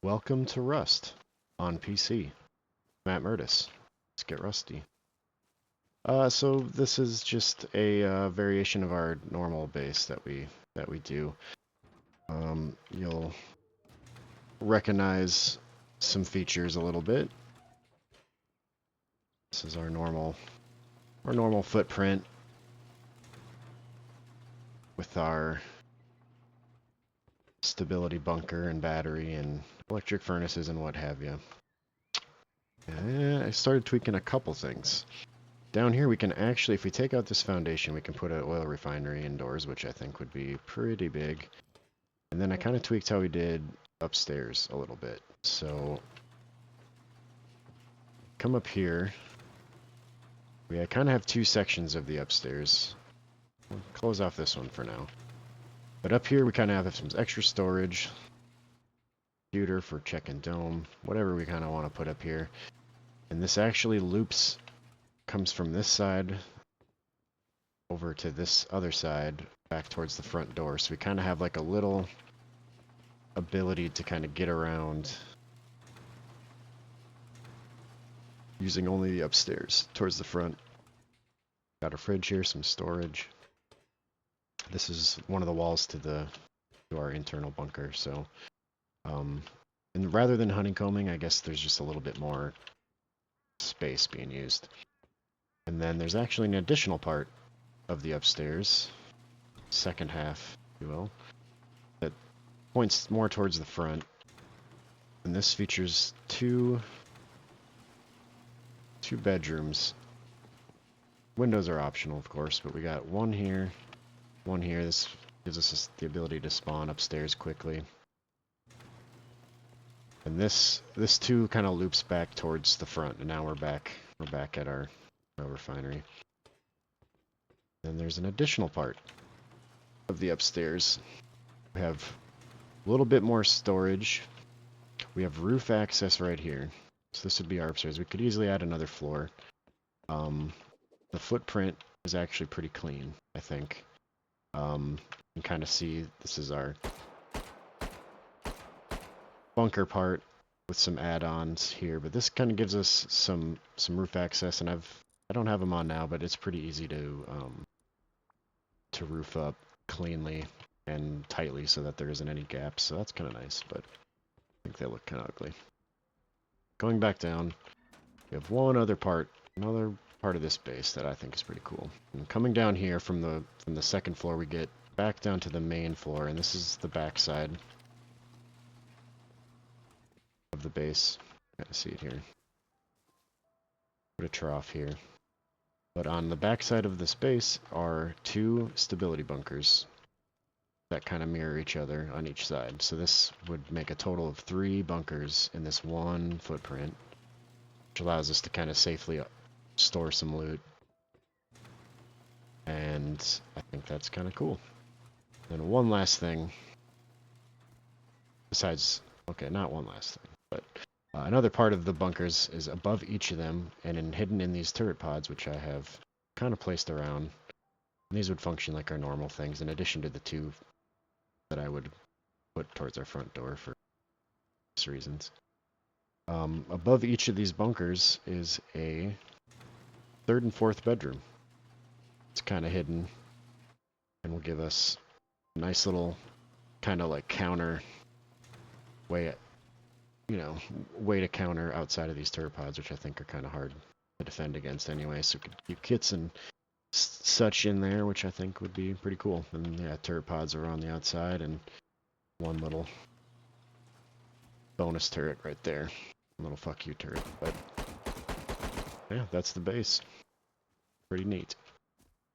Welcome to Rust on PC. Matt Mertis. Let's get rusty. So this is just a variation of our normal base that we do. You'll recognize some features a little bit. This is our normal footprint with our stability bunker and battery and electric furnaces and what have you. I started tweaking a couple things. Down here we can actually, if we take out this foundation, we can put an oil refinery indoors, which I think would be pretty big. And then I kind of tweaked how we did upstairs a little bit. So, come up here. We kind of have two sections of the upstairs. We'll close off this one for now. But up here we kind of have some extra storage. Computer for check and dome. Whatever we kind of want to put up here. And this actually loops, comes from this side over to this other side back towards the front door. So we kind of have like a little ability to kind of get around using only the upstairs towards the front. Got a fridge here, some storage. This is one of the walls to our internal bunker. So, and rather than honeycombing, I guess there's just a little bit more space being used. And then there's actually an additional part of the upstairs, second half, if you will, that points more towards the front. And this features two bedrooms. Windows are optional, of course, but we got one here, one here. This gives us the ability to spawn upstairs quickly. And this too kind of loops back towards the front, and now we're back at our refinery. Then there's an additional part of the upstairs. We have a little bit more storage. We have roof access right here. So this would be our upstairs. We could easily add another floor. The footprint is actually pretty clean, I think. You can kind of see this is our bunker part with some add-ons here, but this kind of gives us some roof access, and I don't have them on now, but it's pretty easy to roof up cleanly and tightly so that there isn't any gaps. So that's kind of nice, but I think they look kind of ugly. Going back down, we have another part of this base that I think is pretty cool. And coming down here from the second floor, we get back down to the main floor, and this is the back side of the base. Kind of see it here. Put a trough here. But on the back side of this base are two stability bunkers that kind of mirror each other on each side. So this would make a total of 3 bunkers in this one footprint, which allows us to kind of safely store some loot. And I think that's kind of cool. And one last thing, besides, okay, not one last thing, but another part of the bunkers is above each of them and hidden in these turret pods, which I have kind of placed around. And these would function like our normal things, in addition to the 2 that I would put towards our front door for these reasons. Above each of these bunkers is a 3rd and 4th bedroom. It's kind of hidden and will give us a nice little kind of like counter way to counter outside of these turret pods, which I think are kind of hard to defend against anyway. So we could keep kits and such in there, which I think would be pretty cool. And yeah, turret pods are on the outside, and one little bonus turret right there. A little fuck you turret. But yeah, that's the base. Pretty neat.